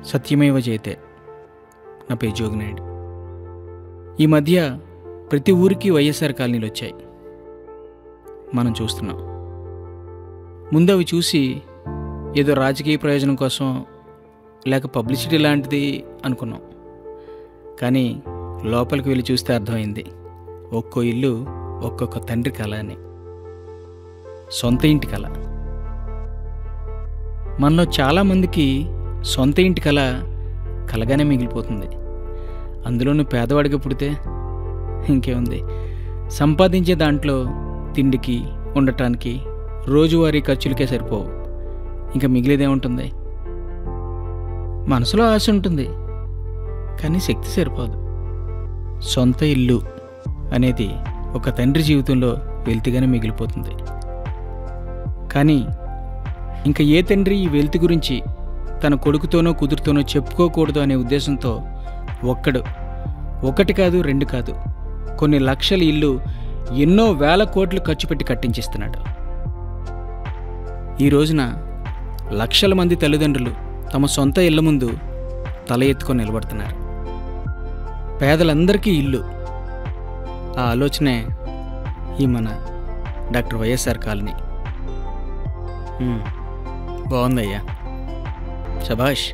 సత్యమేవ జయతే. నా పేరు జోగినాయుడు. ఈ మధ్య ప్రతి ఊరికి వైఎస్ఆర్ కాలనీలు వచ్చాయి. మనం చూస్తున్నాం. ముందు అవి చూసి ఏదో రాజకీయ ప్రయోజనం కోసం లేక పబ్లిసిటీ లాంటిది అనుకున్నాం. కానీ లోపలికి వెళ్ళి చూస్తే అర్థమైంది, ఒక్కో ఇల్లు ఒక్కొక్క తండ్రి కళ అని. సొంత ఇంటి కళ. మనలో చాలామందికి సొంత ఇంటి కళ కలగానే మిగిలిపోతుంది. అందులోనూ పేదవాడిగా పుడితే ఇంకేముంది, సంపాదించే దాంట్లో తిండికి, ఉండటానికి, రోజువారీ ఖర్చులకే సరిపోవు. ఇంకా మిగిలేదేముంటుంది? మనసులో ఆశ ఉంటుంది, కానీ శక్తి సరిపోదు. సొంత ఇల్లు అనేది ఒక తండ్రి జీవితంలో వెల్తిగానే మిగిలిపోతుంది. కానీ ఇంకా ఏ తండ్రి ఈ వెల్తి గురించి తన కొడుకుతోనో కూతురుతోనో చెప్పుకోకూడదు అనే ఉద్దేశంతో ఒకటి కాదు, రెండు కాదు, కొన్ని లక్షల ఇల్లు ఎన్నో వేల కోట్లు ఖర్చు పెట్టి కట్టించేస్తున్నాడు. ఈ రోజున లక్షల మంది తల్లిదండ్రులు తమ సొంత ఇళ్ల ముందు తల ఎత్తుకొని నిలబడుతున్నారు. పేదలందరికీ ఇల్లు. ఆ ఆలోచనే ఈ మన డాక్టర్ వైఎస్ఆర్ కాలనీ. బాగుందయ్యా, శభాష్.